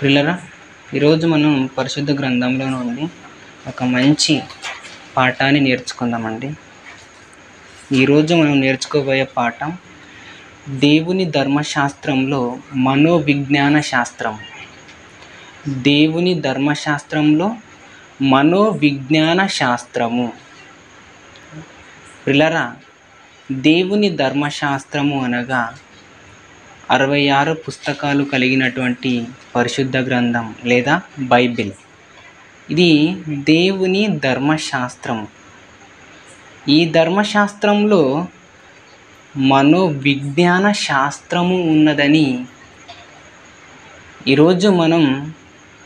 ప్రియులారా, ఈరోజు మనం పరిశుద్ధ గ్రంథంలో నుండి ఒక మంచి పాఠాన్ని నేర్చుకుందామండి. ఈరోజు మనం నేర్చుకోబోయే పాఠం దేవుని ధర్మశాస్త్రంలో మనోవిజ్ఞాన శాస్త్రం. దేవుని ధర్మశాస్త్రంలో మనోవిజ్ఞాన శాస్త్రము. ప్రియులారా, దేవుని ధర్మశాస్త్రము అనగా 66 పుస్తకాలు కలిగినటువంటి పరిశుద్ధ గ్రంథం లేదా బైబిల్. ఇది దేవుని ధర్మశాస్త్రము. ఈ ధర్మశాస్త్రంలో మనోవిజ్ఞాన శాస్త్రము ఉన్నదని ఈరోజు మనం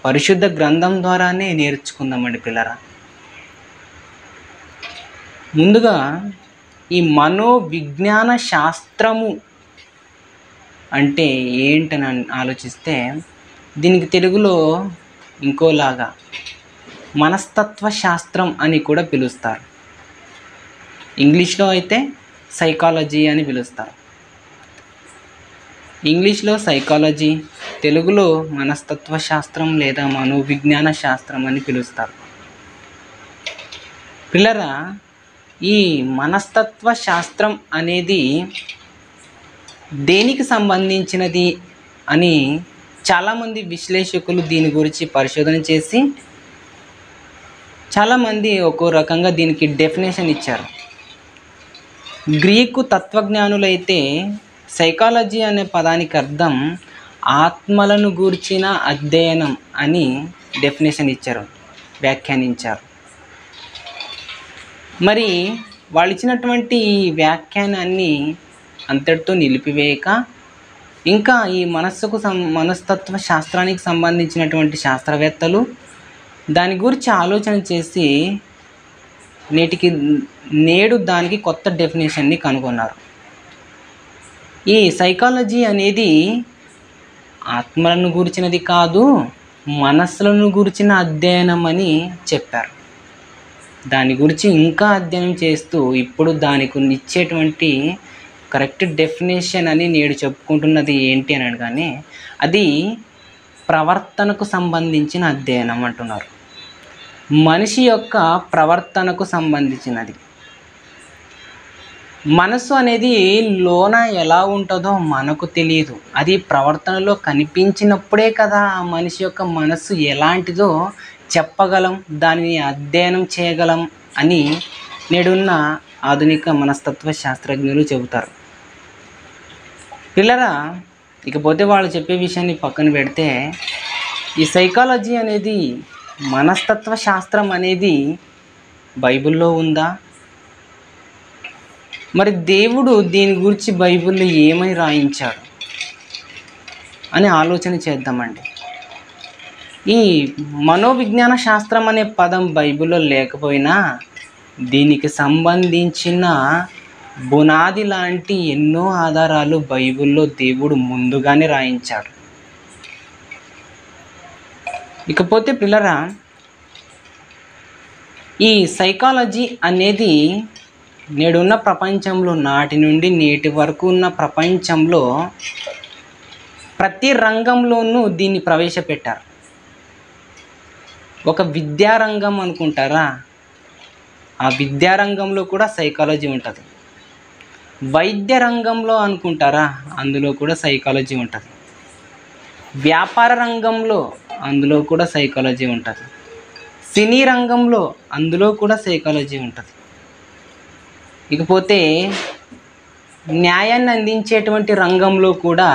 పరిశుద్ధ గ్రంథం ద్వారానే నేర్చుకుందామండి పిల్లరా. ముందుగా ఈ మనోవిజ్ఞాన శాస్త్రము అంటే ఏంటని ఆలోచిస్తే, దీనికి తెలుగులో ఇంకోలాగా మనస్తత్వ శాస్త్రం అని కూడా పిలుస్తారు. ఇంగ్లీష్లో అయితే సైకాలజీ అని పిలుస్తారు. ఇంగ్లీష్లో సైకాలజీ, తెలుగులో మనస్తత్వ శాస్త్రం లేదా మనోవిజ్ఞాన శాస్త్రం అని పిలుస్తారు. పిల్లరా, ఈ మనస్తత్వ శాస్త్రం అనేది దేనికి సంబంధించినది అని చాలామంది విశ్లేషకులు దీని గురించి పరిశోధన చేసి చాలామంది ఒక్కో రకంగా దీనికి డెఫినేషన్ ఇచ్చారు. గ్రీకు తత్వజ్ఞానులైతే సైకాలజీ అనే పదానికి అర్థం ఆత్మలను గూర్చిన అధ్యయనం అని డెఫినేషన్ ఇచ్చారు, వ్యాఖ్యానించారు. మరి వాళ్ళు ఇచ్చినటువంటి ఈ వ్యాఖ్యానాన్ని అంతటితో నిలిపివేయక ఇంకా ఈ మనస్తత్వ శాస్త్రానికి సంబంధించినటువంటి శాస్త్రవేత్తలు దాని గురించి ఆలోచన చేసి నేడు దానికి కొత్త డెఫినేషన్ని కనుగొన్నారు. ఈ సైకాలజీ అనేది ఆత్మలను గురించినది కాదు, మనస్సులను గురించిన అధ్యయనం అని చెప్పారు. దాని గురించి ఇంకా అధ్యయనం చేస్తూ ఇప్పుడు దానికి ఇచ్చేటువంటి కరెక్ట్ డెఫినేషన్ అని నేడు చెప్పుకుంటున్నది ఏంటి అని అనగానే అది ప్రవర్తనకు సంబంధించిన అధ్యయనం అంటున్నారు. మనిషి యొక్క ప్రవర్తనకు సంబంధించినది. మనసు అనేది లోన ఎలా ఉంటుందో మనకు తెలియదు. అది ప్రవర్తనలో కనిపించినప్పుడే కదా ఆ మనిషి యొక్క మనసు ఎలాంటిదో చెప్పగలం, దానిని అధ్యయనం చేయగలం అని నేడున్న ఆధునిక మనస్తత్వ శాస్త్రజ్ఞులు చెబుతారు. పిల్లరా, ఇకపోతే వాళ్ళు చెప్పే విషయాన్ని పక్కన పెడితే ఈ సైకాలజీ అనేది, మనస్తత్వ శాస్త్రం అనేది బైబిల్లో ఉందా? మరి దేవుడు దీని గురించి బైబిల్లో ఏమని రాయించాడు అని ఆలోచన చేద్దామండి. ఈ మనోవిజ్ఞాన శాస్త్రం అనే పదం బైబిల్లో లేకపోయినా దీనికి సంబంధించిన బునాది లాంటి ఎన్నో ఆధారాలు బైబిల్లో దేవుడు ముందుగానే రాయించాడు. ఇకపోతే పిల్లరా, ఈ సైకాలజీ అనేది నేడున్న ప్రపంచంలో, నాటి నుండి నేటి వరకు ఉన్న ప్రపంచంలో ప్రతి రంగంలోనూ దీన్ని ప్రవేశపెట్టారు. ఒక విద్యారంగం అనుకుంటారా, ఆ విద్యారంగంలో కూడా సైకాలజీ ఉంటుంది. వైద్య రంగంలో అనుకుంటారా, అందులో కూడా సైకాలజీ ఉంటుంది. వ్యాపార రంగంలో అందులో కూడా సైకాలజీ ఉంటుంది. సినీ రంగంలో అందులో కూడా సైకాలజీ ఉంటుంది. ఇకపోతే న్యాయాన్ని అందించేటువంటి రంగంలో కూడా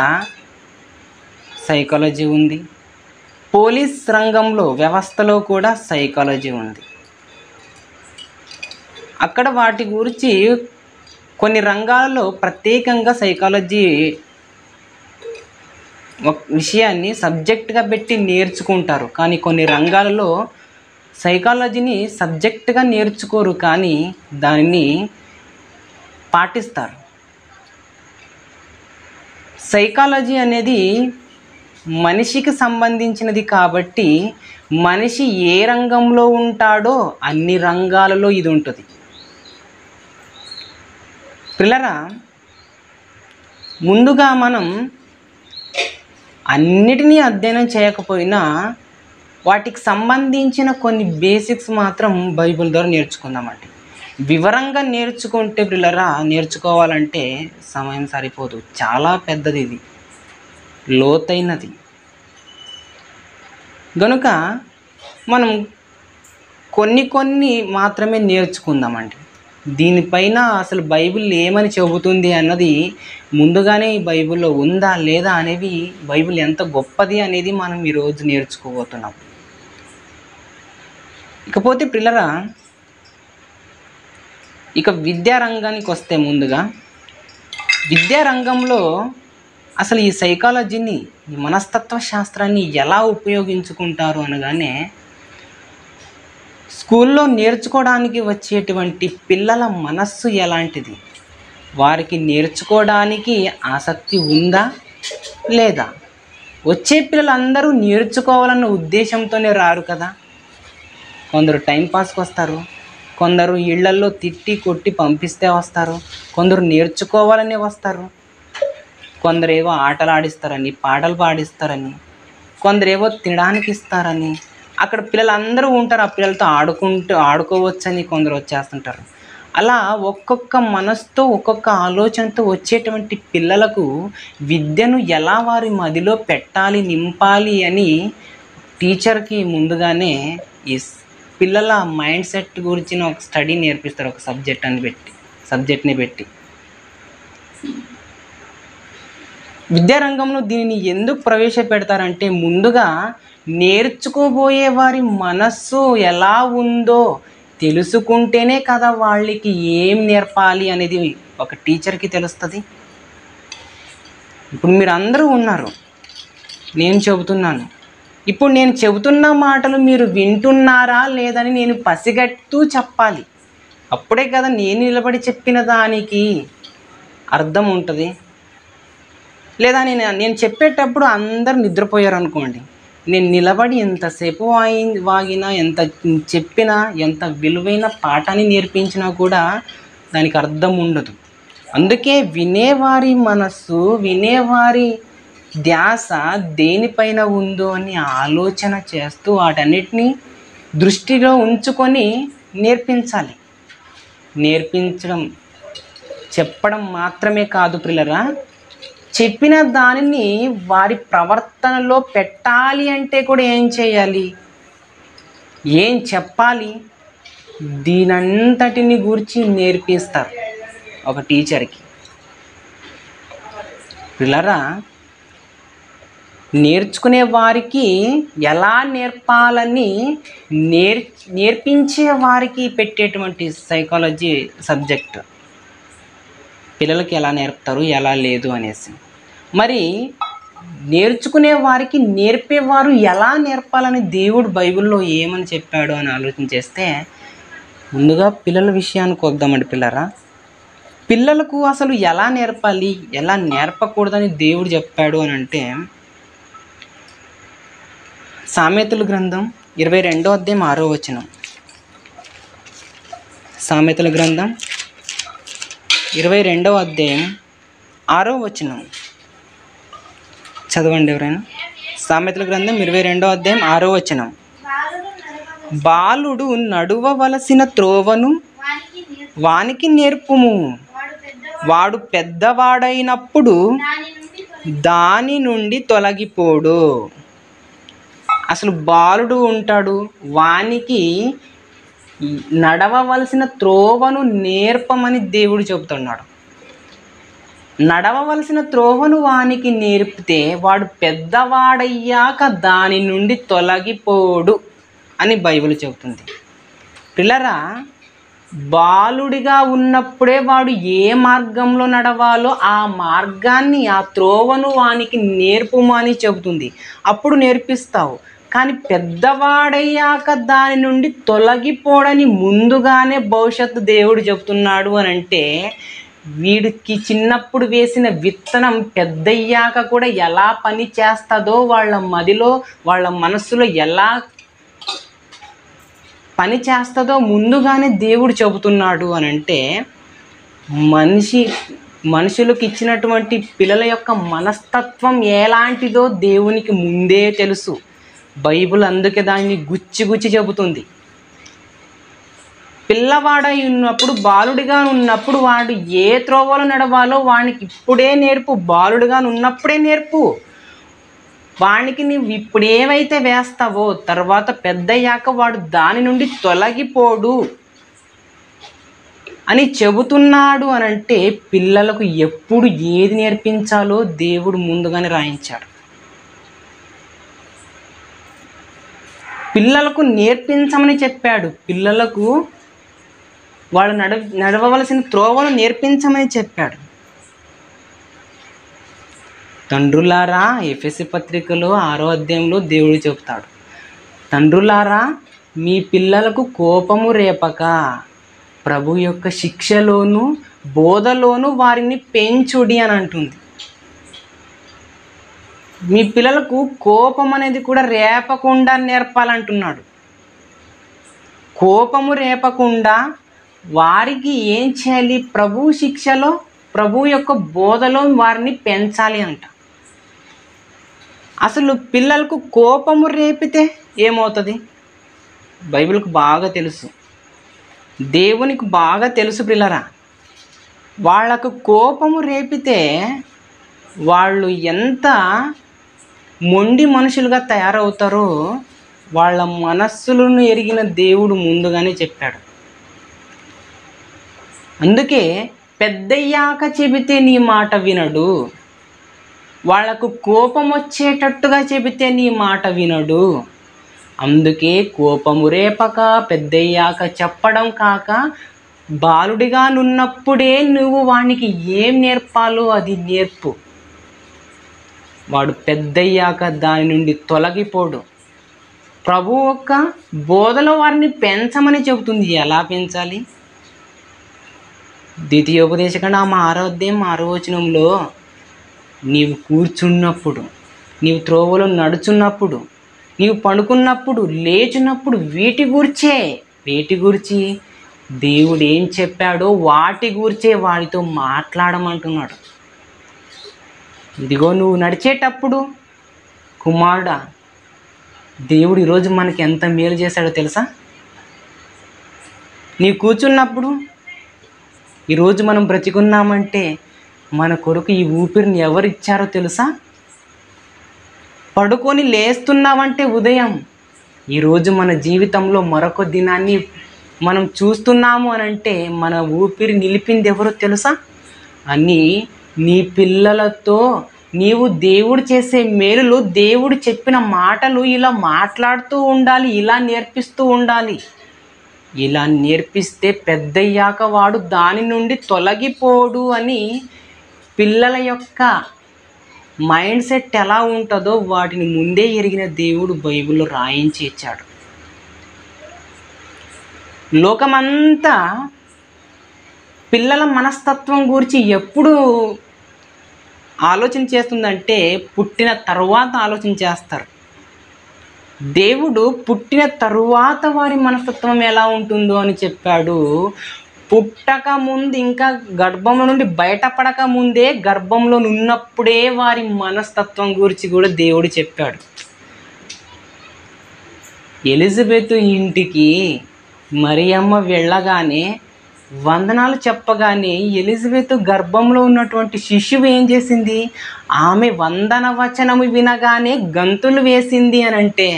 సైకాలజీ ఉంది. పోలీస్ రంగంలో, వ్యవస్థలో కూడా సైకాలజీ ఉంది. అక్కడ వాటి గురించి కొన్ని రంగాల్లో ప్రత్యేకంగా సైకాలజీ ఒక విషయాన్ని సబ్జెక్ట్గా పెట్టి నేర్చుకుంటారు. కానీ కొన్ని రంగాలలో సైకాలజీని సబ్జెక్ట్గా నేర్చుకోరు, కానీ దానిని పాటిస్తారు. సైకాలజీ అనేది మనిషికి సంబంధించినది కాబట్టి మనిషి ఏ రంగంలో ఉంటాడో అన్ని రంగాలలో ఇది ఉంటుంది. పిల్లరా, ముందుగా మనం అన్నిటినీ అధ్యయనం చేయకపోయినా వాటికి సంబంధించిన కొన్ని బేసిక్స్ మాత్రం బైబిల్ ద్వారా నేర్చుకుందామండి. వివరంగా నేర్చుకుంటే పిల్లరా, నేర్చుకోవాలంటే సమయం సరిపోదు. చాలా పెద్దది, ఇది లోతైనది. కనుక మనం కొన్ని మాత్రమే నేర్చుకుందామండి. దీనిపైన అసలు బైబిల్ ఏమని చెబుతుంది అన్నది ముందుగానే ఈ బైబిల్లో ఉందా లేదా అనేవి, బైబిల్ ఎంత గొప్పది అనేది మనం ఈరోజు నేర్చుకోబోతున్నాం. ఇకపోతే పిల్లరా, ఇక విద్యారంగానికి వస్తే ముందుగా విద్యారంగంలో అసలు ఈ సైకాలజీని, ఈ మనస్తత్వ శాస్త్రాన్ని ఎలా ఉపయోగించుకుంటారు అనగానే, స్కూల్లో నేర్చుకోవడానికి వచ్చేటువంటి పిల్లల మనస్సు ఎలాంటిది, వారికి నేర్చుకోవడానికి ఆసక్తి ఉందా లేదా? వచ్చే పిల్లలందరూ నేర్చుకోవాలన్న ఉద్దేశంతోనే రారు కదా. కొందరు టైంపాస్కి వస్తారు, కొందరు ఇళ్లల్లో తిట్టి కొట్టి పంపిస్తే వస్తారు, కొందరు నేర్చుకోవాలని వస్తారు, కొందరేవో ఆటలు ఆడిస్తారని, పాటలు పాడిస్తారని, కొందరేవో తినడానికి ఇస్తారని, అక్కడ పిల్లలందరూ ఉంటారు, ఆ పిల్లలతో ఆడుకోవచ్చని కొందరు వచ్చేస్తుంటారు. అలా ఒక్కొక్క మనసుతో, ఒక్కొక్క ఆలోచనతో వచ్చేటువంటి పిల్లలకు విద్యను ఎలా వారి మదిలో పెట్టాలి, నింపాలి అని టీచర్కి ముందుగానే ఈ పిల్లల మైండ్ సెట్ గురించిన ఒక స్టడీ నేర్పిస్తారు, ఒక సబ్జెక్ట్ని పెట్టి. విద్యారంగంలో దీనిని ఎందుకు ప్రవేశపెడతారంటే, ముందుగా నేర్చుకోబోయే వారి మనస్సు ఎలా ఉందో తెలుసుకుంటేనే కదా వాళ్ళకి ఏం నేర్పాలి అనేది ఒక టీచర్కి తెలుస్తుంది. ఇప్పుడు మీరు అందరూ ఉన్నారు, నేను చెబుతున్నాను. ఇప్పుడు నేను చెబుతున్న మాటలు మీరు వింటున్నారా లేదని నేను పసిగడుతూ చెప్పాలి. అప్పుడే కదా నేను నిలబడి చెప్పిన దానికి అర్థం ఉంటుంది. లేదా నేను చెప్పేటప్పుడు అందరు నిద్రపోయారు అనుకోండి, నేను నిలబడి ఎంతసేపు వాగినా, ఎంత చెప్పినా, ఎంత విలువైన పాఠాన్ని నేర్పించినా కూడా దానికి అర్థం ఉండదు. అందుకే వినేవారి మనస్సు, వినేవారి ధ్యాస దేనిపైన ఉందో అని ఆలోచన చేస్తూ వాటన్నిటినీ దృష్టిలో ఉంచుకొని నేర్పించాలి. చెప్పడం మాత్రమే కాదు పిల్లరా, చెప్పిన దానిని వారి ప్రవర్తనలో పెట్టాలి అంటే కూడా ఏం చేయాలి, ఏం చెప్పాలి, దీనంతటిని గురించి నేర్పిస్తారు ఒక టీచర్కి. పిల్లరా, నేర్చుకునే వారికి ఎలా నేర్పాలని నేర్పించే వారికి పెట్టేటువంటి సైకాలజీ సబ్జెక్ట్ పిల్లలకి ఎలా నేర్పుతారు, ఎలా లేదు అనేసి. మరి నేర్చుకునే వారికి నేర్పేవారు ఎలా నేర్పాలని దేవుడు బైబిల్లో ఏమని చెప్పాడు అని ఆలోచన చేస్తే, ముందుగా పిల్లల విషయానికి వద్దామండి. పిల్లలకు అసలు ఎలా నేర్పాలి, ఎలా నేర్పకూడదని దేవుడు చెప్పాడు అని అంటే, సామెతల గ్రంథం 22వ అధ్యాయం 6వ వచనం. సామెతల గ్రంథం 22వ అధ్యాయం 6వ వచనం చదవండి ఎవరైనా. సామెతల గ్రంథం 22వ అధ్యాయం 6వ వచనం. బాలుడు నడువవలసిన త్రోవను వానికి నేర్పుము, వాడు పెద్దవాడైనప్పుడు దాని నుండి తొలగిపోడు. అసలు బాలుడు ఉంటాడు, వానికి నడవవలసిన త్రోవను నేర్పమని దేవుడు చెబుతున్నాడు. నడవవలసిన త్రోవను వానికి నేర్పితే వాడు పెద్దవాడయ్యాక దాని నుండి తొలగిపోడు అని బైబిల్ చెబుతుంది. పిల్లరా, బాలుడిగా ఉన్నప్పుడే వాడు ఏ మార్గంలో నడవాలో ఆ మార్గాన్ని, ఆ త్రోవను వానికి నేర్పుమని చెబుతుంది. అప్పుడు నేర్పిస్తావు. కానీ పెద్దవాడయ్యాక దాని నుండి తొలగిపోడని ముందుగానే భవిష్యత్తు దేవుడు చెబుతున్నాడు అని అంటే, వీడికి చిన్నప్పుడు వేసిన విత్తనం పెద్దయ్యాక కూడా ఎలా పని చేస్తుందో, వాళ్ళ మదిలో, వాళ్ళ మనస్సులో ఎలా పని చేస్తుందో ముందుగానే దేవుడు చెబుతున్నాడు అని అంటే, మనిషి మనుషులకు ఇచ్చినటువంటి పిల్లల యొక్క మనస్తత్వం ఎలాంటిదో దేవునికి ముందే తెలుసు. బైబిల్ అందుకే దాన్ని గుచ్చి గుచ్చి చెబుతుంది. పిల్లవాడై ఉన్నప్పుడు, బాలుడిగా ఉన్నప్పుడు వాడు ఏ త్రోవలో నడవాలో వానికి ఇప్పుడే నేర్పు. బాలుడిగా ఉన్నప్పుడే నేర్పు. వానికి నీవు ఇప్పుడు ఏమైతే వేస్తావో తర్వాత పెద్దయ్యాక వాడు దాని నుండి తొలగిపోడు అని చెబుతున్నాడు. అనంటే పిల్లలకు ఎప్పుడు ఏది నేర్పించాలో దేవుడు ముందుగానే రాయించాడు. పిల్లలకు నేర్పించమని చెప్పాడు. పిల్లలకు వాళ్ళు నడవవలసిన త్రోవను నేర్పించమని చెప్పాడు. తండ్రులారా, ఎఫెసీ పత్రికలో 6వ అధ్యాయంలో దేవుడు చెబుతాడు, తండ్రులారా మీ పిల్లలకు కోపము రేపక ప్రభు యొక్క శిక్షలోను బోధలోను వారిని పెంచుడి అని అంటుంది. మీ పిల్లలకు కోపం అనేది కూడా రేపకుండా నేర్పాలంటున్నాడు. కోపము రేపకుండా వారికి ఏం చేయాలి? ప్రభు శిక్షలో, ప్రభు యొక్క బోధలో వారిని పెంచాలి అంట. అసలు పిల్లలకు కోపము రేపితే ఏమవుతుంది? బైబిల్కు బాగా తెలుసు, దేవునికి బాగా తెలుసు పిల్లరా. వాళ్లకు కోపము రేపితే వాళ్ళు ఎంత మొండి మనుషులుగా తయారవుతారో వాళ్ళ మనస్సులను ఎరిగిన దేవుడు ముందుగానే చెప్పాడు. అందుకే పెద్దయ్యాక చెబితే నీ మాట వినడు, వాళ్లకు కోపం వచ్చేటట్టుగా చెబితే నీ మాట వినడు. అందుకే కోపము రేపక పెద్దయ్యాక చెప్పడం కాక బాలుడిగా నున్నప్పుడే నువ్వు వానికి ఏం నేర్పాలో అది నేర్పు. వాడు పెద్దయ్యాక దాని నుండి తొలగిపోడు. ప్రభు యొక్క బోధలో వారిని పెంచమని చెబుతుంది. ఎలా పెంచాలి? ద్వితీయోపదేశకాండం 6వ అధ్యాయం 6వ వచనంలో నీవు కూర్చున్నప్పుడు, నీవు త్రోవలో నడుచున్నప్పుడు, నీవు పడుకున్నప్పుడు, లేచినప్పుడు వీటి గురించి దేవుడు ఏం చెప్పాడో వాటి గురించే వాడితో మాట్లాడమంటున్నాడు. ఇదిగో నువ్వు నడిచేటప్పుడు కుమారుడా, దేవుడు ఈరోజు మనకి ఎంత మేలు చేశాడో తెలుసా? నీవు కూర్చున్నప్పుడు, ఈరోజు మనం బ్రతికున్నామంటే మన కొరకు ఈ ఊపిరిని ఎవరు ఇచ్చారో తెలుసా? పడుకొని లేస్తున్నామంటే ఉదయం, ఈరోజు మన జీవితంలో మరొక దినాన్ని మనం చూస్తున్నాము అనంటే మన ఊపిరి నిలిపింది ఎవరో తెలుసా? అని నీ పిల్లలతో నీవు దేవుడు చేసే మేలులు, దేవుడు చెప్పిన మాటలు ఇలా మాట్లాడుతూ ఉండాలి, ఇలా నేర్పిస్తూ ఉండాలి. ఇలా నేర్పిస్తే పెద్దయ్యాక వాడు దాని నుండి తొలగిపోడు అని పిల్లల యొక్క మైండ్ సెట్ ఎలా ఉంటుందో వాటిని ముందే ఎరిగిన దేవుడు బైబిల్లో రాయించి ఇచ్చాడు. లోకమంతా పిల్లల మనస్తత్వం గురించి ఎప్పుడు ఆలోచన చేస్తుందంటే పుట్టిన తరువాత ఆలోచన చేస్తారు. దేవుడు పుట్టిన తరువాత వారి మనస్తత్వం ఎలా ఉంటుందో అని చెప్పాడు. పుట్టక ముందు, ఇంకా గర్భంలో నుండి బయటపడక ముందే, గర్భంలో ఉన్నప్పుడే వారి మనస్తత్వం గురించి కూడా దేవుడు చెప్పాడు. ఎలిజబెత్ ఇంటికి మరియమ్మ వెళ్ళగానే వందనాలు చెప్పగానే ఎలిజబెత్ గర్భంలో ఉన్నటువంటి శిశువు ఏం చేసింది? ఆమె వందన వచనము వినగానే గంతులు వేసింది అని అంటే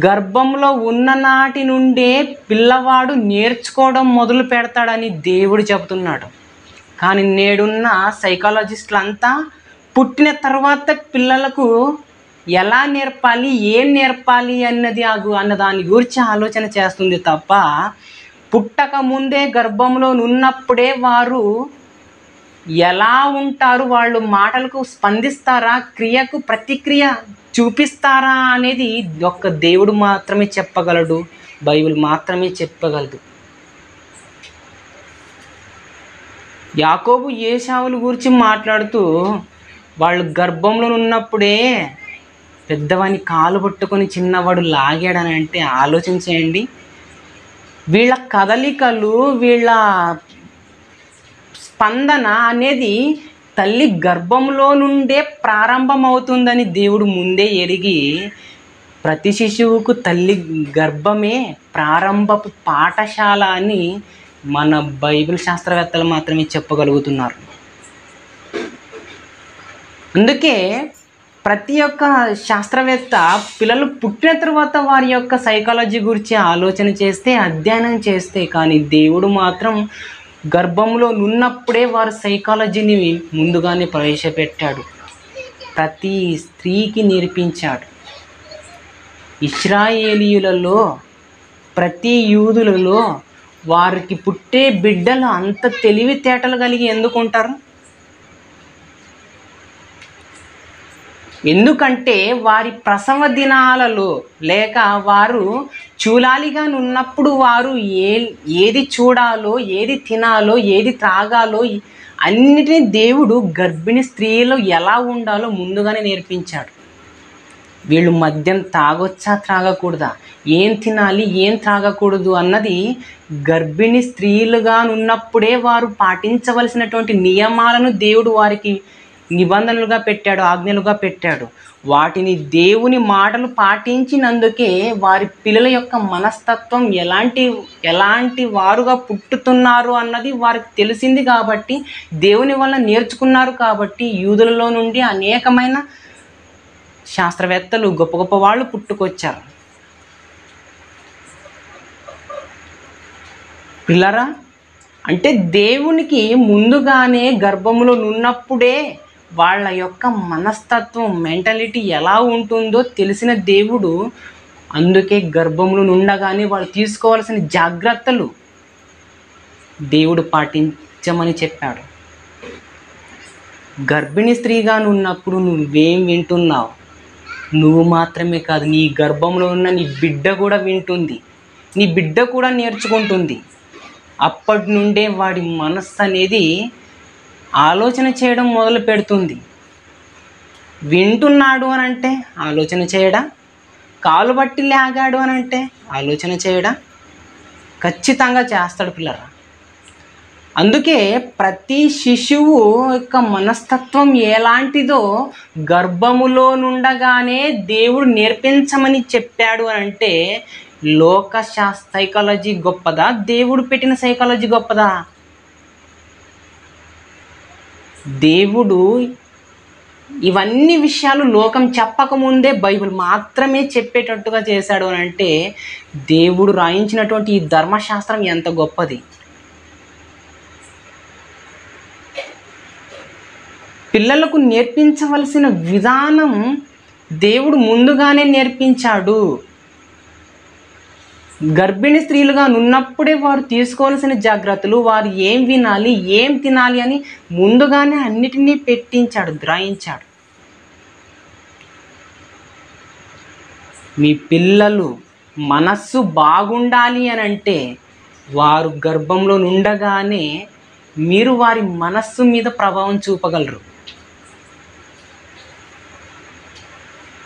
గర్భంలో ఉన్న నాటి నుండే పిల్లవాడు నేర్చుకోవడం మొదలు పెడతాడని దేవుడు చెబుతున్నాడు. కానీ నేడున్న సైకాలజిస్టులంతా పుట్టిన తర్వాత పిల్లలకు ఎలా నేర్పాలి, ఏం నేర్పాలి అన్న దాని గురించి ఆలోచన చేస్తుంది తప్ప పుట్టక ముందే గర్భంలో ఉన్నప్పుడే వారు ఎలా ఉంటారు, వాళ్ళు మాటలకు స్పందిస్తారా, క్రియకు ప్రతిక్రియ చూపిస్తారా అనేది ఒక్క దేవుడు మాత్రమే చెప్పగలడు, బైబిల్ మాత్రమే చెప్పగలదు. యాకోబు ఏశావుల గురించి మాట్లాడుతూ వాళ్ళు గర్భంలో ఉన్నప్పుడే పెద్దవాని కాలు పట్టుకొని చిన్నవాడు లాగాడని అంటే ఆలోచించేయండి. వీళ్ళ కదలికలు, వీళ్ళ స్పందన అనేది తల్లి గర్భంలో నుండే ప్రారంభమవుతుందని దేవుడు ముందే ఎరిగి ప్రతి శిశువుకు తల్లి గర్భమే ప్రారంభపు పాఠశాల అని మన బైబిల్ శాస్త్రవేత్తలు మాత్రమే చెప్పగలుగుతున్నారు. అందుకే ప్రతి ఒక్క శాస్త్రవేత్త పిల్లలు పుట్టిన తర్వాత వారి యొక్క సైకాలజీ గురించి ఆలోచన చేస్తే, అధ్యయనం చేస్తే, కానీ దేవుడు మాత్రం గర్భంలో ఉన్నప్పుడే వారి సైకాలజీని ముందుగానే ప్రవేశపెట్టాడు. ప్రతి స్త్రీకి నేర్పించాడు. ఇశ్రాయేలీయులలో ప్రతి యూదులలో వారికి పుట్టే బిడ్డలు అంత తెలివితేటలు కలిగి ఎందుకు ఉంటారు? ఎందుకంటే వారి ప్రసవ దినాలలో లేక వారు చూలాలిగా ఉన్నప్పుడు వారు ఏది చూడాలో, ఏది తినాలో, ఏది త్రాగాలో అన్నిటినీ దేవుడు గర్భిణీ స్త్రీలు ఎలా ఉండాలో ముందుగానే నేర్పించాడు. వీళ్ళు మద్యం తాగొచ్చా త్రాగకూడదా, ఏం తినాలి ఏం త్రాగకూడదు అన్నది గర్భిణీ స్త్రీలుగా ఉన్నప్పుడే వారు పాటించవలసినటువంటి నియమాలను దేవుడు వారికి నిబంధనలుగా పెట్టాడు, ఆజ్ఞలుగా పెట్టాడు. వాటిని దేవుని మాటలు పాటించినందుకే వారి పిల్లల యొక్క మనస్తత్వం ఎలాంటి వారుగా పుట్టుతున్నారు అన్నది వారికి తెలిసింది. కాబట్టి దేవుని వల్ల నేర్చుకున్నారు. కాబట్టి యూదులలో నుండి అనేకమైన శాస్త్రవేత్తలు, గొప్ప గొప్ప వాళ్ళు పుట్టుకొచ్చారు. పిల్లరా, అంటే దేవునికి ముందుగానే గర్భములో ఉన్నప్పుడే వాళ్ళ యొక్క మనస్తత్వం, మెంటాలిటీ ఎలా ఉంటుందో తెలిసిన దేవుడు అందుకే గర్భములో ఉండగానే వాళ్ళు తీసుకోవాల్సిన జాగ్రత్తలు దేవుడు పాటించమని చెప్పాడు. గర్భిణీ స్త్రీగా ఉన్నప్పుడు నువ్వేం వింటున్నావు? నువ్వు మాత్రమే కాదు, నీ గర్భంలో ఉన్న నీ బిడ్డ కూడా వింటుంది, నీ బిడ్డ కూడా నేర్చుకుంటుంది. అప్పటి నుండే వాడి మనస్సు అనేది ఆలోచన చేయడం మొదలు పెడుతుంది. వింటున్నాడు అని అంటే ఆలోచన చేయడా? కాలు బట్టి లాగాడు అని అంటే ఆలోచన చేయడా? ఖచ్చితంగా చేస్తాడు పిల్లరా. అందుకే ప్రతి శిశువు యొక్క మనస్తత్వం ఎలాంటిదో గర్భములో నుండగానే దేవుడు నేర్పించమని చెప్పాడు అని అంటే లోక సైకాలజీ గొప్పదా, దేవుడు పెట్టిన సైకాలజీ గొప్పదా? దేవుడు ఇవన్నీ విషయాలు లోకం చెప్పకముందే బైబిల్ మాత్రమే చెప్పేటట్టుగా చేశాడు అని అంటే దేవుడు రాయించినటువంటి ఈ ధర్మశాస్త్రం ఎంత గొప్పది. పిల్లలకు నేర్పించవలసిన విధానం దేవుడు ముందుగానే నేర్పించాడు. గర్భిణీ స్త్రీలుగా ఉన్నప్పుడే వారు తీసుకోవాల్సిన జాగ్రత్తలు, వారు ఏం వినాలి, ఏం తినాలి అని ముందుగానే అన్నిటినీ పెట్టించాడు, గ్రహించాడు. మీ పిల్లలు మనస్సు బాగుండాలి అని అంటే వారు గర్భంలో ఉండగానే మీరు వారి మనస్సు మీద ప్రభావం చూపగలరు.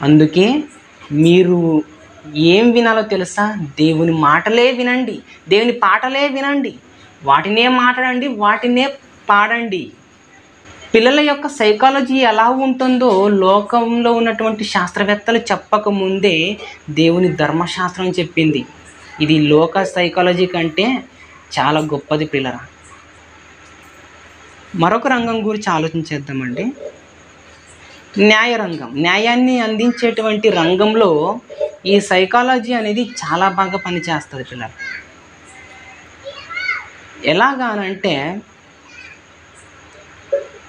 అందుకే మీరు ఏం వినాలో తెలుసా? దేవుని మాటలే వినండి, దేవుని పాటలే వినండి, వాటినే మాట్లాడండి, వాటినే పాడండి. పిల్లల యొక్క సైకాలజీ ఎలా ఉంటుందో లోకంలో ఉన్నటువంటి శాస్త్రవేత్తలు చెప్పకముందే దేవుని ధర్మశాస్త్రం చెప్పింది. ఇది లోక సైకాలజీ కంటే చాలా గొప్పది పిల్లరా. మరొక రంగం గురించి ఆలోచించేద్దామండి. న్యాయరంగం. న్యాయాన్ని అందించేటువంటి రంగంలో ఈ సైకాలజీ అనేది చాలా బాగా పనిచేస్తుంది పిల్లలు. ఎలాగానంటే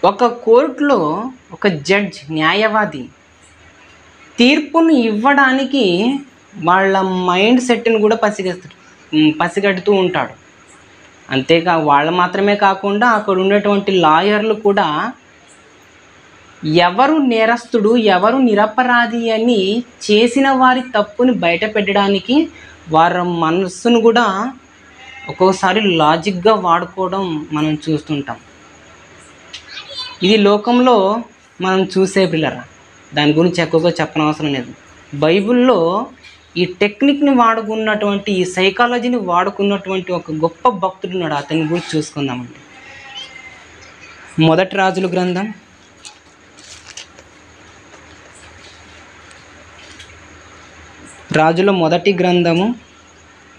ఒక కోర్టులో ఒక జడ్జ్, న్యాయవాది తీర్పును ఇవ్వడానికి వాళ్ళ మైండ్ సెట్ని కూడా పసిగడుతూ ఉంటాడు. వాళ్ళు మాత్రమే కాకుండా అక్కడ ఉన్నటువంటి లాయర్లు కూడా ఎవరు నేరస్తుడు, ఎవరు నిరపరాధి అని చేసిన వారి తప్పుని బయట పెట్టడానికి వారి మనస్సును కూడా ఒక్కోసారి లాజిక్గా వాడుకోవడం మనం చూస్తుంటాం. ఇది లోకంలో మనం చూసే పిల్లరా, దాని గురించి ఎక్కువగా చెప్పనవసరం లేదు. బైబిల్లో ఈ టెక్నిక్ని వాడుకున్నటువంటి, ఈ సైకాలజీని వాడుకున్నటువంటి ఒక గొప్ప భక్తుడు ఉన్నాడు. అతని గురించి చూసుకుందామండి. మొదటి రాజుల గ్రంథం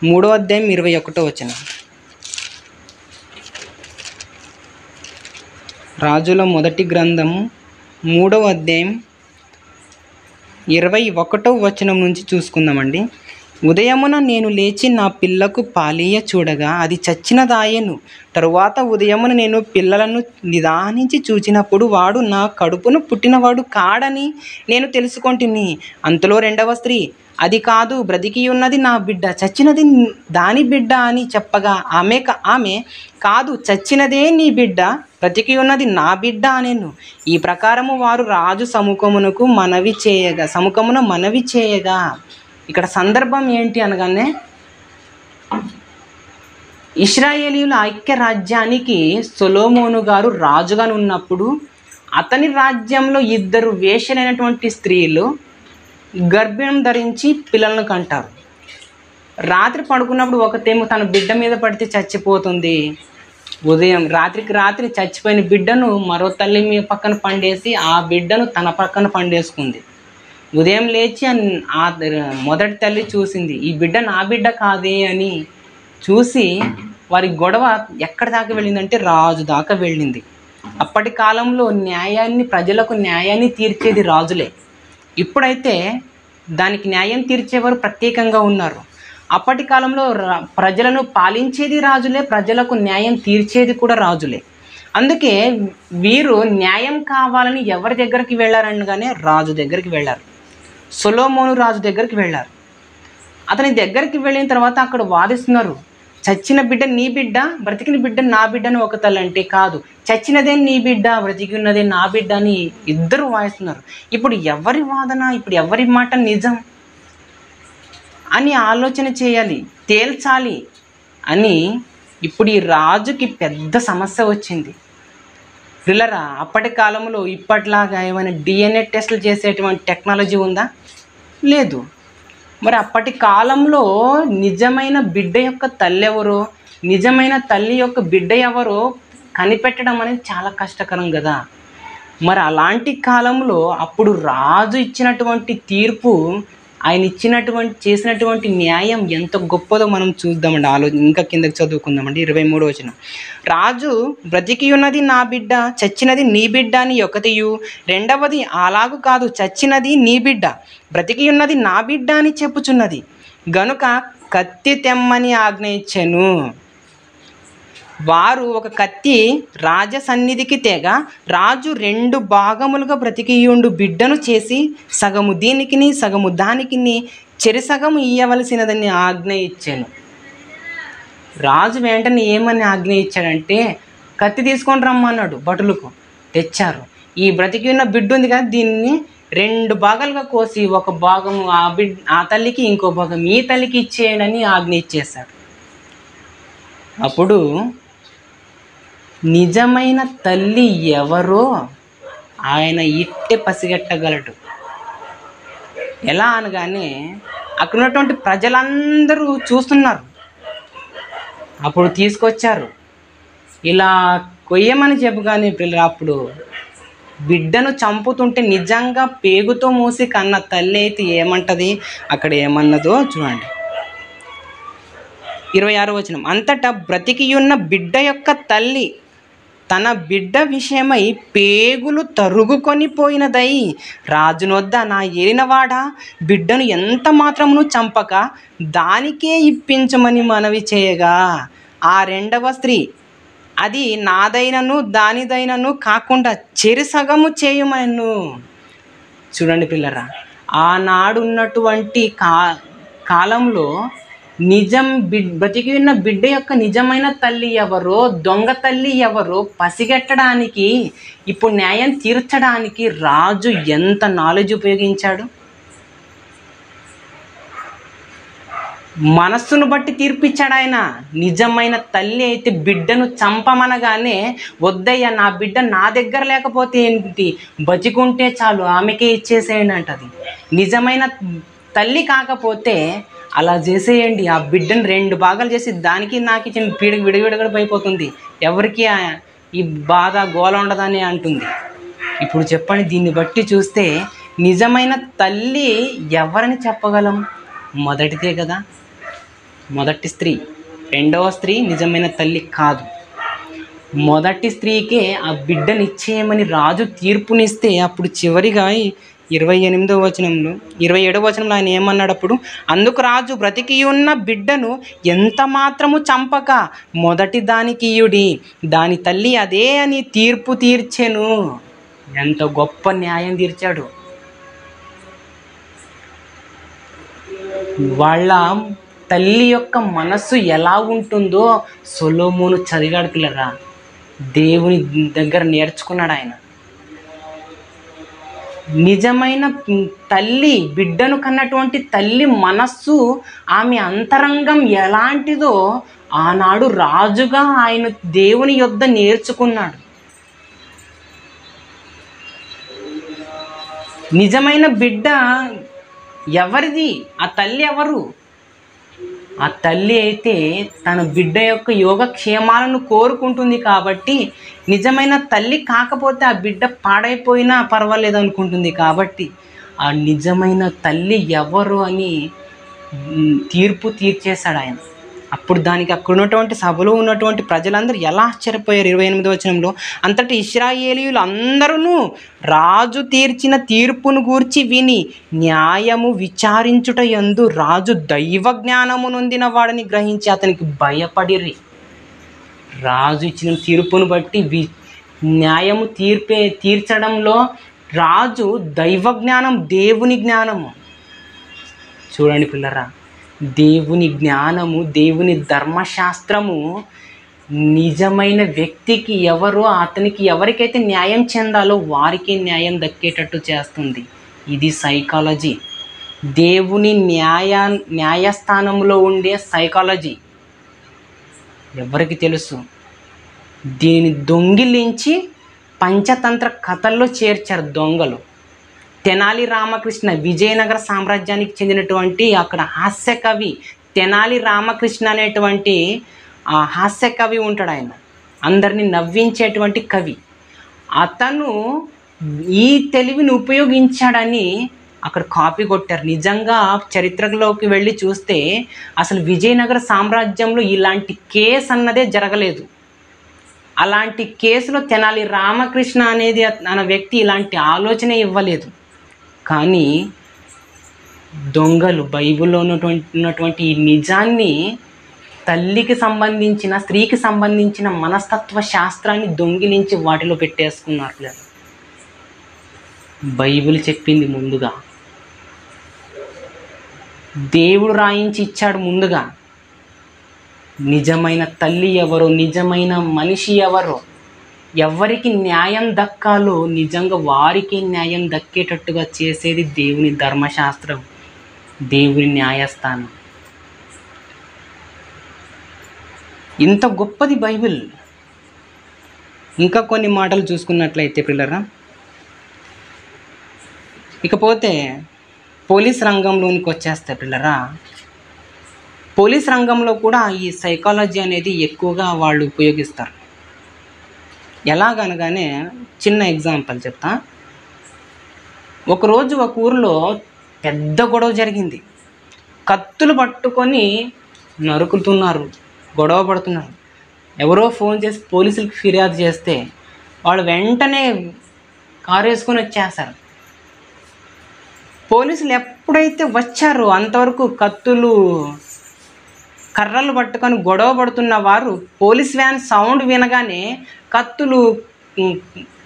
3వ అధ్యాయం 21వ వచనం. రాజుల మొదటి గ్రంథము 3వ అధ్యాయం 21వ వచనం నుంచి చూసుకుందామండి. ఉదయమున నేను లేచి నా పిల్లకు పాలీయ చూడగా అది చచ్చినదాయెను. తరువాత ఉదయమున నేను పిల్లలను నిదానించి చూచినప్పుడు వాడు నా కడుపును పుట్టినవాడు కాడని నేను తెలుసుకొంటిని. అంతలో రెండవ స్త్రీ, అది కాదు, బ్రతికి ఉన్నది నా బిడ్డ, చచ్చినది దాని బిడ్డ అని చెప్పగా ఆమె కాదు, చచ్చినదే నీ బిడ్డ, బ్రతికి ఉన్నది నా బిడ్డ అనేను. ఈ ప్రకారము వారు రాజు సముఖమున మనవి చేయగా ఇక్కడ సందర్భం ఏంటి అనగానే, ఇశ్రాయేలీయుల ఐక్య రాజ్యానికి సొలొమోను గారు రాజుగా ఉన్నప్పుడు అతని రాజ్యంలో 2 వేశ్యలైనటువంటి స్త్రీలు గర్భం ధరించి పిల్లలను కంటారు. రాత్రి పడుకున్నప్పుడు ఒకతేమో తన బిడ్డ మీద పడితే చచ్చిపోతుంది. ఉదయం రాత్రికి రాత్రి చచ్చిపోయిన బిడ్డను మరో తల్లి మీ పక్కన పండేసి ఆ బిడ్డను తన పక్కన పండేసుకుంది. ఉదయం లేచి ఆ మొదటి తల్లి చూసింది, ఈ బిడ్డ నా బిడ్డ కాదే అని చూసి వారి గొడవ ఎక్కడి దాకా వెళ్ళిందంటే రాజు దాకా వెళ్ళింది. అప్పటి కాలంలో ప్రజలకు న్యాయాన్ని తీర్చేది రాజులే. ఇప్పుడైతే దానికి న్యాయం తీర్చేవారు ప్రత్యేకంగా ఉన్నారు. అప్పటి కాలంలో ప్రజలను పాలించేది రాజులే, ప్రజలకు న్యాయం తీర్చేది కూడా రాజులే. అందుకే వీరు న్యాయం కావాలని ఎవరి దగ్గరికి వెళ్ళారనగానే రాజు దగ్గరికి వెళ్ళారు. సొలొమోను రాజు దగ్గరికి వెళ్ళారు. అతని దగ్గరికి వెళ్ళిన తర్వాత అక్కడ వాదిస్తున్నారు. చచ్చిన బిడ్డ నీ బిడ్డ, బ్రతికిన బిడ్డ నా బిడ్డని ఒక తల్లి అంటే, కాదు, చచ్చినదే నీ బిడ్డ, బ్రతికి ఉన్నదే నా బిడ్డ అని ఇద్దరు వాయిస్తున్నారు. ఇప్పుడు ఎవరి వాదన, ఇప్పుడు ఎవరి మాట నిజం అని ఆలోచన చేయాలి, తేల్చాలి అని ఇప్పుడు ఈ రాజుకి పెద్ద సమస్య వచ్చింది. పిల్లరా, అప్పటి కాలంలో ఇప్పట్లాగా ఏమైనా DNA టెస్టులు చేసేటువంటి టెక్నాలజీ ఉందా? లేదు. మరి అప్పటి కాలంలో నిజమైన బిడ్డ యొక్క తల్లి ఎవరో, నిజమైన తల్లి యొక్క బిడ్డ ఎవరో కనిపెట్టడం అనేది చాలా కష్టకరం కదా. మరి అలాంటి కాలంలో అప్పుడు రాజు ఇచ్చినటువంటి తీర్పు, ఆయన చేసినటువంటి న్యాయం ఎంత గొప్పదో మనం చూద్దామండి. ఇంకా కిందకి చదువుకుందామండి. 23వ వచనం. రాజు, బ్రతికి ఉన్నది నా బిడ్డ, చచ్చినది నీ బిడ్డ అని ఒకటియు, రెండవది అలాగు కాదు, చచ్చినది నీ బిడ్డ, బ్రతికి ఉన్నది నా బిడ్డ అని చెప్పుచున్నది. గనుక కత్తి తెమ్మని ఆజ్ఞ ఇచ్చెను. వారు ఒక కత్తి రాజసన్నిధికి తేగా రాజు 2 భాగములుగా బ్రతికియుండు బిడ్డను చేసి సగము దీనికిని సగము దానికిని చెరిసగము ఇయ్యవలసినదని ఆజ్ఞ ఇచ్చాను. రాజు వెంటనే ఏమని ఆజ్ఞ ఇచ్చాడంటే, కత్తి తీసుకొని రమ్మన్నాడు. భటులకు తెచ్చారు. ఈ బ్రతికి ఉన్న బిడ్డ ఉంది కదా, దీన్ని 2 భాగాలుగా కోసి ఒక భాగము ఆ తల్లికి, ఇంకో భాగం ఈ తల్లికి ఇచ్చేయడని ఆజ్ఞ ఇచ్చేశాడు. అప్పుడు నిజమైన తల్లి ఎవరో ఆయన ఇట్టే పసిగట్టగలడు. ఎలా అనగానే అక్కడ ఉన్నటువంటి ప్రజలందరూ చూస్తున్నారు. అప్పుడు తీసుకొచ్చారు. ఇలా కొయ్యమని చెప్పగానే పిల్లలు అప్పుడు బిడ్డను చంపుతుంటే నిజంగా పేగుతో మూసి కన్న తల్లి అయితే ఏమంటది, అక్కడ ఏమన్నదో చూడండి. 26వ వచనం. అంతటా బ్రతికియున్న బిడ్డ యొక్క తల్లి తన బిడ్డ విషయమై పేగులు తరుగుకొని పోయినదై రాజునొద్ద, నా ఏలినవాడా, బిడ్డను ఎంత మాత్రమును చంపక దానికే ఇప్పించమని మనవి చేయగా, ఆ రెండవ స్త్రీ, అది నాదైనను దానిదైనను కాకుండా చెరిసగము చేయమను. చూడండి పిల్లరా, ఆనాడు ఉన్నటువంటి కాలంలో బ్రతికి ఉన్న బిడ్డ యొక్క నిజమైన తల్లి ఎవరో, దొంగ తల్లి ఎవరో పసిగట్టడానికి, ఇప్పుడు న్యాయం తీర్చడానికి రాజు ఎంత నాలెడ్జ్ ఉపయోగించాడు. మనస్సును బట్టి తీర్పిచ్చాడు ఆయన. నిజమైన తల్లి అయితే బిడ్డను చంపమనగానే, వద్దయ్యా, నా బిడ్డ నా దగ్గర లేకపోతే ఏంటి, బతికుంటే చాలు, ఆమెకే ఇచ్చేసేయండి అంటది. నిజమైన తల్లి కాకపోతే అలా చేసేయండి, ఆ బిడ్డను 2 భాగాలు చేసి దానికి నాకు ఇచ్చిన పీడకి విడవిడగడ అయిపోతుంది, ఎవరికి ఈ బాధ గోల ఉండదని అంటుంది. ఇప్పుడు చెప్పండి, దీన్ని బట్టి చూస్తే నిజమైన తల్లి ఎవరని చెప్పగలం? మొదటిదే కదా, మొదటి స్త్రీ. రెండవ స్త్రీ నిజమైన తల్లి కాదు. మొదటి స్త్రీకే ఆ బిడ్డనిచ్చేయమని రాజు తీర్పునిస్తే అప్పుడు చివరిగా 27వ వచనంలో 27వ వచనంలో ఆయన ఏమన్నాడు? అప్పుడు అందుకు రాజు, బ్రతికి ఉన్న బిడ్డను ఎంత మాత్రము చంపక మొదటి దానికి ఇయుడి, దాని తల్లి అదే అని తీర్పు తీర్చెను. ఎంత గొప్ప న్యాయం తీర్చాడు. వాళ్ళ తల్లి యొక్క మనస్సు ఎలా ఉంటుందో సొలొమోను చదివాడు పిల్లరా. దేవుని దగ్గర నేర్చుకున్నాడు ఆయన. నిజమైన తల్లి, బిడ్డను కన్నటువంటి తల్లి మనస్సు, ఆమె అంతరంగం ఎలాంటిదో ఆనాడు రాజుగా ఆయన దేవుని యొద్ద నేర్చుకున్నాడు. నిజమైన బిడ్డ ఎవరిది? ఆ తల్లి ఎవరు? ఆ తల్లి అయితే తన బిడ్డ యొక్క యోగక్షేమాలను కోరుకుంటుంది కాబట్టి, నిజమైన తల్లి కాకపోతే ఆ బిడ్డ పాడైపోయినా పర్వాలేదు అనుకుంటుంది కాబట్టి, ఆ నిజమైన తల్లి ఎవరు అని తీర్పు తీర్చేశాడు ఆయన. అప్పుడు దానికి అక్కడ ఉన్నటువంటి సభలో ఉన్నటువంటి ప్రజలందరూ ఎలా ఆశ్చర్యపోయారు. 28వ వచనంలో, అంతటి ఇశ్రాయేలీయులు అందరూ రాజు తీర్చిన తీర్పును గూర్చి విని న్యాయము విచారించుట యందు రాజు దైవ జ్ఞానము నొందిన వాడని గ్రహించి అతనికి భయపడిరి. రాజు ఇచ్చిన తీర్పును బట్టి న్యాయము తీర్చడంలో రాజు దైవ జ్ఞానం, దేవుని జ్ఞానము. చూడండి పిల్లరా, దేవుని జ్ఞానము, దేవుని ధర్మశాస్త్రము నిజమైన వ్యక్తికి ఎవరో, అతనికి ఎవరికైతే న్యాయం చెందాలో వారికి న్యాయం దక్కేటట్టు చేస్తుంది. ఇది సైకాలజీ, దేవుని న్యాయస్థానంలో ఉండే సైకాలజీ. ఎవరికి తెలుసు? దీన్ని దొంగిలించి పంచతంత్ర కథల్లో చేర్చారు దొంగలు. తెనాలి రామకృష్ణ, విజయనగర సామ్రాజ్యానికి చెందినటువంటి అక్కడ హాస్య కవి తెనాలి రామకృష్ణ అనేటువంటి హాస్య కవి ఉంటాడు. ఆయన అందరినీ నవ్వించేటువంటి కవి. అతను ఈ తెలివిని ఉపయోగించాడని అక్కడ కాపీ కొట్టారు. నిజంగా చరిత్రలోకి వెళ్ళి చూస్తే అసలు విజయనగర సామ్రాజ్యంలో ఇలాంటి కేసు అన్నదే జరగలేదు. అలాంటి కేసులో తెనాలి రామకృష్ణ అనేది అన్న వ్యక్తి ఇలాంటి ఆలోచన ఇవ్వలేదు. కానీ దొంగలు బైబిల్లో ఉన్నటువంటి ఈ నిజాన్ని, తల్లికి సంబంధించిన, స్త్రీకి సంబంధించిన మనస్తత్వ శాస్త్రాన్ని దొంగిలించి వాటిలో పెట్టేసుకున్నారు. బైబిల్ చెప్పింది ముందుగా, దేవుడు రాయించి ఇచ్చాడు ముందుగా. నిజమైన తల్లి ఎవరో, నిజమైన మనిషి ఎవరో, ఎవరికి న్యాయం దక్కాలో నిజంగా వారికి న్యాయం దక్కేటట్టుగా చేసేది దేవుని ధర్మశాస్త్రం, దేవుని న్యాయస్థానం. ఇంత గొప్పది బైబిల్. ఇంకా కొన్ని మాటలు చూసుకున్నట్లయితే పిల్లరా, ఇకపోతే పోలీస్ రంగంలోనికి వచ్చేస్తే పిల్లరా, పోలీస్ రంగంలో కూడా ఈ సైకాలజీ అనేది ఎక్కువగా వాళ్ళు ఉపయోగిస్తారు. ఎలాగనగానే చిన్న ఎగ్జాంపుల్ చెప్తా. ఒకరోజు ఒక ఊరిలో పెద్ద గొడవ జరిగింది. కత్తులు పట్టుకొని నరుకుతున్నారు, గొడవ పడుతున్నారు. ఎవరో ఫోన్ చేసి పోలీసులకు ఫిర్యాదు చేస్తే వాళ్ళు వెంటనే కారు వేసుకొని వచ్చేస్తారు. పోలీసులు ఎప్పుడైతే వచ్చారో అంతవరకు కత్తులు, కర్రలు పట్టుకొని గొడవ పడుతున్న వారు పోలీస్ వ్యాన్ సౌండ్ వినగానే కత్తులు,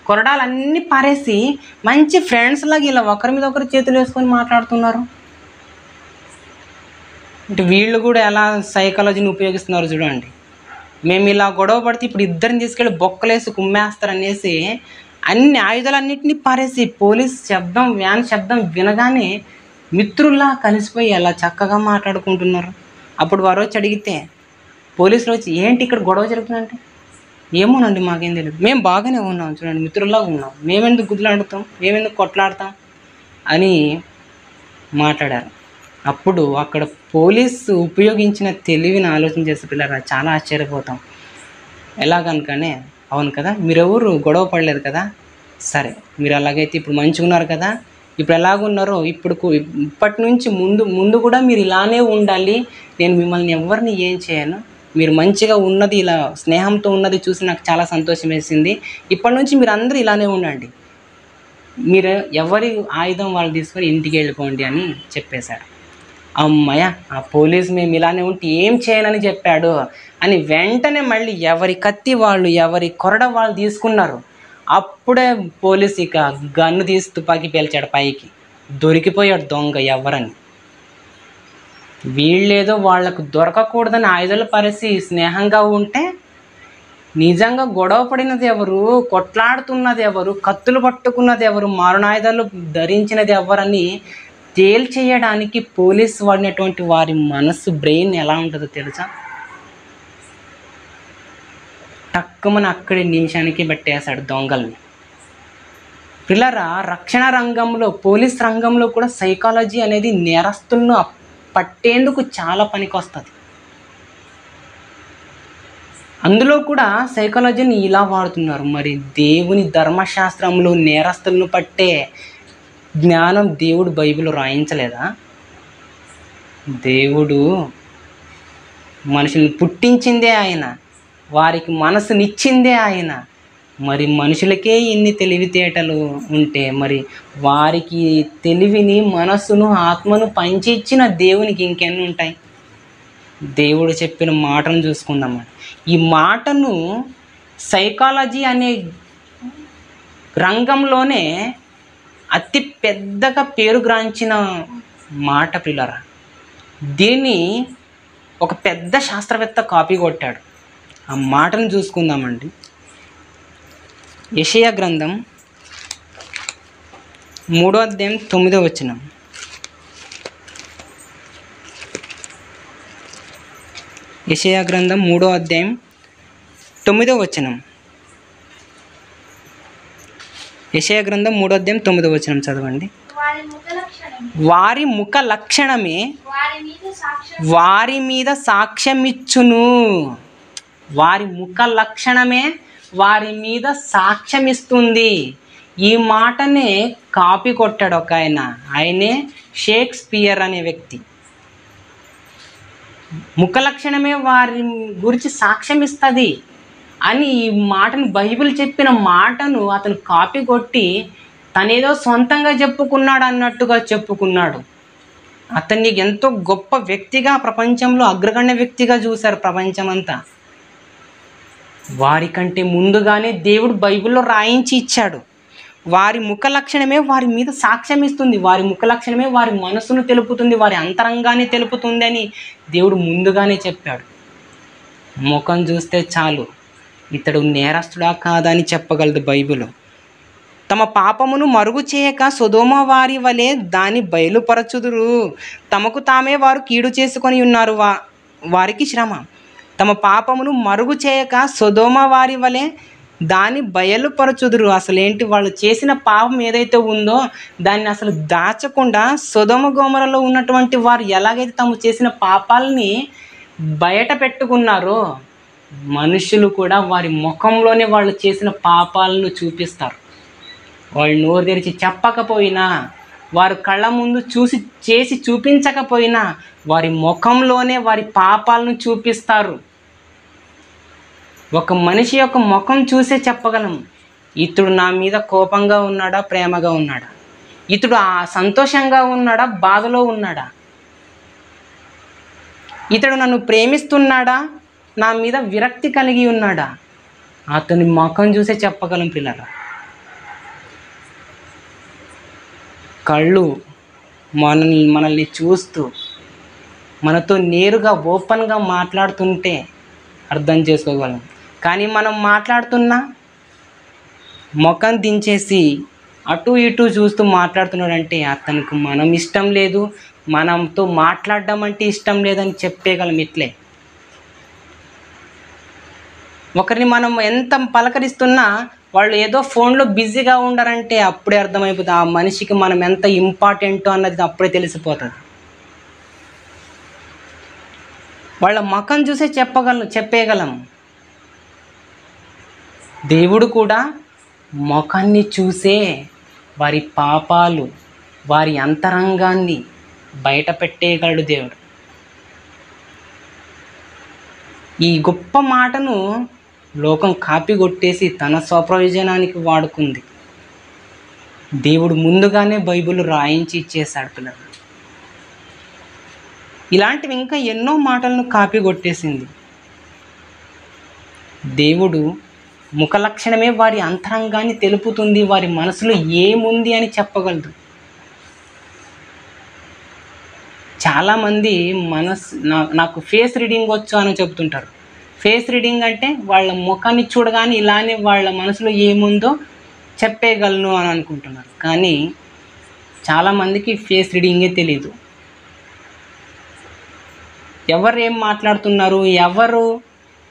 కొరడాలన్నీ పారేసి మంచి ఫ్రెండ్స్ లాగా ఇలా ఒకరి మీద ఒకరు చేతులు వేసుకొని మాట్లాడుతున్నారు. అంటే వీళ్ళు కూడా ఎలా సైకాలజీని ఉపయోగిస్తున్నారు చూడండి. మేము ఇలా గొడవ పడితే ఇప్పుడు ఇద్దరిని తీసుకెళ్ళి బొక్కలేసి కుమ్మేస్తారు అనేసి అన్ని ఆయుధాలన్నింటినీ పారేసి పోలీస్ శబ్దం, వ్యాన్ శబ్దం వినగానే మిత్రుల్లా కలిసిపోయి ఎలా చక్కగా మాట్లాడుకుంటున్నారు. అప్పుడు వారు వచ్చి అడిగితే పోలీసులు వచ్చి, ఏంటి ఇక్కడ గొడవ జరుగుతుందంటే, ఏమోనండి మాకేం తెలియదు, మేము బాగానే ఉన్నాం చూడండి, మిత్రుల్లాగా ఉన్నాం, మేమెందుకు గుద్దులాడుతాం, మేమెందుకు కొట్లాడతాం అని మాట్లాడారు. అప్పుడు అక్కడ పోలీసు ఉపయోగించిన తెలివిని ఆలోచన చేసే పిల్లరా చాలా ఆశ్చర్యపోతాం. ఎలాగనుకనే అవును కదా, మీరెవరు గొడవ పడలేదు కదా. సరే, మీరు అలాగైతే ఇప్పుడు మంచిగా ఉన్నారు కదా. ఇప్పుడు ఎలాగున్నారో ఇప్పటి నుంచి ముందు ముందు కూడా మీరు ఇలానే ఉండాలి. నేను మిమ్మల్ని ఎవరిని ఏం చేయను. మీరు మంచిగా ఉన్నది, ఇలా స్నేహంతో ఉన్నది చూసి నాకు చాలా సంతోషం వేసింది. ఇప్పటి నుంచి మీరు అందరూ ఇలానే ఉండండి. మీరు ఎవరి ఆయుధం వాళ్ళు తీసుకొని ఇంటికి వెళ్ళిపోండి అని చెప్పేశాడు. అమ్మయ్య, ఆ పోలీస్ మేము ఇలానే ఉంటే ఏం చేయనని చెప్పాడు అని వెంటనే మళ్ళీ ఎవరి కత్తి వాళ్ళు, ఎవరి కొరడ వాళ్ళు తీసుకున్నారు. అప్పుడే పోలీస్ ఇక గన్ను తీసి తుపాకీ పేల్చాడు పైకి. దొరికిపోయాడు దొంగ ఎవరని. వీళ్ళేదో వాళ్లకు దొరకకూడదని ఆయుధాలు పరిసి స్నేహంగా ఉంటే, నిజంగా గొడవ పడినది ఎవరు, కొట్లాడుతున్నది ఎవరు, కత్తులు పట్టుకున్నది ఎవరు, మారణాయుధాలు ధరించినది ఎవరని తేల్చేయడానికి పోలీసు వాడినటువంటి వారి మనసు, బ్రెయిన్ ఎలా ఉంటుందో తెలుసా? టక్కుమని అక్కడి నిమిషానికి పట్టేశాడు దొంగల్ని. పిల్లరా, రక్షణ రంగంలో, పోలీస్ రంగంలో కూడా సైకాలజీ అనేది నేరస్తులను పట్టేందుకు చాలా పనికొస్తుంది. అందులో కూడా సైకాలజీని ఇలా వాడుతున్నారు. మరి దేవుని ధర్మశాస్త్రంలో నేరస్తులను పట్టే జ్ఞానం దేవుడు బైబిల్ రాయించలేదా? దేవుడు మనుషుల్ని పుట్టించిందే ఆయన, వారికి మనసునిచ్చిందే ఆయన. మరి మనుషులకే ఇన్ని తెలివితేటలు ఉంటే, మరి వారికి తెలివిని, మనస్సును, ఆత్మను పంచి ఇచ్చిన దేవునికి ఇంకెన్ని ఉంటాయి? దేవుడు చెప్పిన మాటను చూసుకుందామని. ఈ మాటను సైకాలజీ అనే రంగంలోనే అతి పెద్దగా పేరుగాంచిన మాట పిల్లరా. దీన్ని ఒక పెద్ద శాస్త్రవేత్త కాపీ కొట్టాడు. ఆ మాటను చూసుకుందామండి. యెషయా గ్రంథం 3వ అధ్యాయం 9వ వచనం. యెషయా గ్రంథం 3వ అధ్యాయం 9వ వచనం. యెషయా గ్రంథం 3వ అధ్యాయం 9వ వచనం చదవండి. వారి ముఖ లక్షణమే వారి మీద సాక్ష్యమిచ్చును. వారి ముఖ లక్షణమే వారి మీద సాక్ష్యమిస్తుంది. ఈ మాటనే కాపీ కొట్టాడు ఒక ఆయన. ఆయనే షేక్స్పియర్ అనే వ్యక్తి. ముఖ లక్షణమే వారి గురించి సాక్ష్యం ఇస్తుంది అని ఈ మాటను, బైబిల్ చెప్పిన మాటను అతను కాపీ కొట్టి తనేదో సొంతంగా చెప్పుకున్నాడు అన్నట్టుగా చెప్పుకున్నాడు. అతన్ని ఎంతో గొప్ప వ్యక్తిగా, ప్రపంచంలో అగ్రగణ్య వ్యక్తిగా చూశారు ప్రపంచమంతా. వారికంటే ముందుగానే దేవుడు బైబిల్లో రాయించి ఇచ్చాడు. వారి ముఖ లక్షణమే వారి మీద సాక్ష్యం ఇస్తుంది. వారి ముఖ లక్షణమే వారి మనసును తెలుపుతుంది, వారి అంతరంగాన్ని తెలుపుతుంది అని దేవుడు ముందుగానే చెప్పాడు. ముఖం చూస్తే చాలు ఇతడు నేరస్తుడా కాదా అని చెప్పగలదు బైబిల్. తమ పాపమును మరుగు చేయక సొదొమ వారి వలె దాన్ని బయలుపరచుదురు. తమకు తామే వారు కీడు చేసుకొని ఉన్నారు, వారికి శ్రమ. తమ పాపమును మరుగు చేయక సొదొమ వారి వలె దాన్ని బయలుపరచుదురు. అసలు ఏంటి, వాళ్ళు చేసిన పాపం ఏదైతే ఉందో దాన్ని అసలు దాచకుండా, సొదొమ గొమొర్రాలో ఉన్నటువంటి వారు ఎలాగైతే తాము చేసిన పాపాలని బయట పెట్టుకున్నారో, మనుషులు కూడా వారి ముఖంలోనే వాళ్ళు చేసిన పాపాలను చూపిస్తారు. వాళ్ళు నోరు తెరిచి చెప్పకపోయినా, వారు కళ్ళ ముందు చేసి చూపించకపోయినా, వారి ముఖంలోనే వారి పాపాలను చూపిస్తారు. ఒక మనిషి యొక్క ముఖం చూసే చెప్పగలం, ఇతడు నా మీద కోపంగా ఉన్నాడా, ప్రేమగా ఉన్నాడా, ఇతడు సంతోషంగా ఉన్నాడా, బాధలో ఉన్నాడా, ఇతడు నన్ను ప్రేమిస్తున్నాడా, నా మీద విరక్తి కలిగి ఉన్నాడా, అతని ముఖం చూసే చెప్పగలం పిల్లరా. కళ్ళు మనల్ని చూస్తూ మనతో నేరుగా ఓపెన్గా మాట్లాడుతుంటే అర్థం చేసుకోగలం. కానీ మనం మాట్లాడుతున్నా ముఖం దించేసి అటు ఇటు చూస్తూ మాట్లాడుతున్నాడంటే అతనికి మనం ఇష్టం లేదు, మనతో మాట్లాడడం అంటే ఇష్టం లేదని చెప్పేయగలం. ఇట్లే ఒకరిని మనం ఎంత పలకరిస్తున్నా వాళ్ళు ఏదో ఫోన్లో బిజీగా ఉండారంటే అప్పుడే అర్థమైపోతుంది ఆ మనిషికి మనం ఎంత ఇంపార్టెంటో అన్నది అప్పుడే తెలిసిపోతుంది. వాళ్ళ ముఖం చూసే చెప్పేయగలం. దేవుడు కూడా ముఖాన్ని చూసే వారి పాపాలు, వారి అంతరంగాన్ని బయట పెట్టేయగలడు దేవుడు. ఈ గొప్ప మాటను లోకం కాపీ కొట్టేసి తన స్వప్రయోజనానికి వాడుకుంది. దేవుడు ముందుగానే బైబిల్ రాయించి ఇచ్చేశాడు పిల్లలు. ఇలాంటివి ఇంకా ఎన్నో మాటలను కాపీ కొట్టేసింది. దేవుడు ముఖ లక్షణమే వారి అంతరంగాన్ని తెలుపుతుంది, వారి మనసులో ఏముంది అని చెప్పగలదు. చాలామంది నాకు ఫేస్ రీడింగ్ వచ్చు అని చెప్తుంటారు. ఫేస్ రీడింగ్ అంటే వాళ్ళ ముఖాన్ని చూడగానే ఇలానే వాళ్ళ మనసులో ఏముందో చెప్పేయగలను అని అనుకుంటున్నారు. కానీ చాలామందికి ఫేస్ రీడింగే తెలీదు. ఎవరు ఏం మాట్లాడుతున్నారు, ఎవరు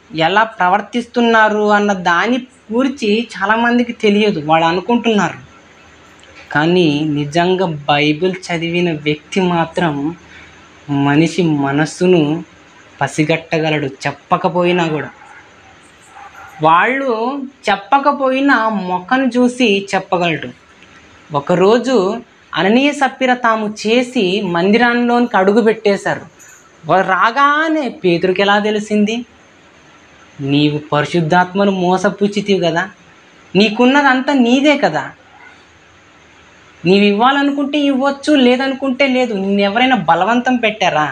ఎలా ప్రవర్తిస్తున్నారు అన్న దాని గురించి చాలామందికి తెలియదు, వాళ్ళు అనుకుంటున్నారు. కానీ నిజంగా బైబిల్ చదివిన వ్యక్తి మాత్రం మనిషి మనస్సును పసిగట్టగలడు, చెప్పకపోయినా కూడా. వాళ్ళు చెప్పకపోయినా ముఖం చూసి చెప్పగలడు. ఒకరోజు అననీయ సప్ఫీర తాము చేసి మందిరంలోనికి అడుగు పెట్టేశారు. రాగానే పేతురుకి ఎలా తెలిసింది? నీవు పరిశుద్ధాత్మను మోసపుచ్చితివి కదా, నీకున్నదంతా నీదే కదా, నీవు ఇవ్వాలనుకుంటే ఇవ్వచ్చు, లేదనుకుంటే లేదు. నిన్ను ఎవరైనా బలవంతం పెట్టారా?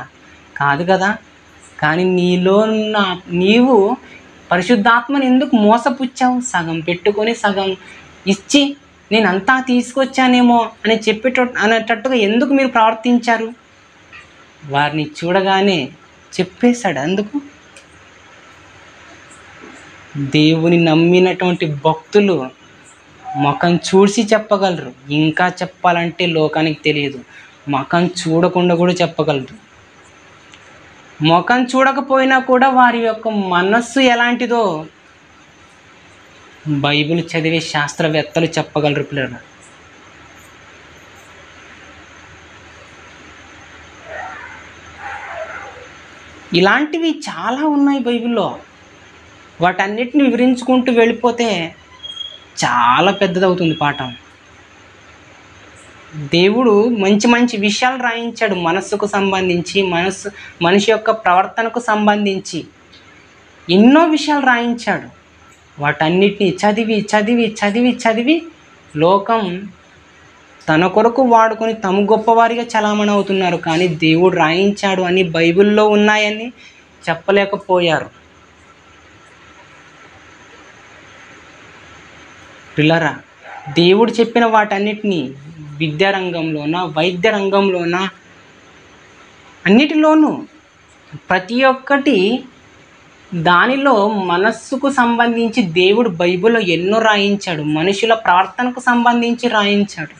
కాదు కదా. కానీ నీలో నీవు పరిశుద్ధాత్మను ఎందుకు మోసపుచ్చావు? సగం పెట్టుకొని సగం ఇచ్చి నేనంతా తీసుకొచ్చానేమో అని అనేటట్టుగా ఎందుకు మీరు ప్రవర్తించారు? వారిని చూడగానే చెప్పేశాడు. అందుకు దేవుని నమ్మినటువంటి భక్తులు ముఖం చూసి చెప్పగలరు. ఇంకా చెప్పాలంటే లోకానికి తెలియదు, ముఖం చూడకుండా కూడా చెప్పగలరు. ముఖం చూడకపోయినా కూడా వారి యొక్క మనస్సు ఎలాంటిదో బైబిల్ చదివే శాస్త్రవేత్తలు చెప్పగలరు పిల్లలు. ఇలాంటివి చాలా ఉన్నాయి బైబిల్లో. వాటన్నిటిని వివరించుకుంటూ వెళ్ళిపోతే చాలా పెద్దదవుతుంది పాఠం. దేవుడు మంచి మంచి విషయాలు రాయించాడు, మనస్సుకు సంబంధించి, మనిషి యొక్క ప్రవర్తనకు సంబంధించి ఎన్నో విషయాలు రాయించాడు. వాటన్నిటిని చదివి చదివి చదివి చదివి లోకం తన కొరకు వాడుకొని తమ గొప్పవారిగా చలామణి అవుతున్నారు. కానీ దేవుడు రాయించాడు అని, బైబిల్లో ఉన్నాయని చెప్పలేకపోయారు. పిల్లరా, దేవుడు చెప్పిన వాటన్నిటినీ విద్యారంగంలోన, వైద్య రంగంలోన, అన్నిటిలోనూ ప్రతి ఒక్కటి దానిలో మనస్సుకు సంబంధించి దేవుడు బైబిల్లో ఎన్నో రాయించాడు. మనుషుల ప్రవర్తనకు సంబంధించి రాయించాడు.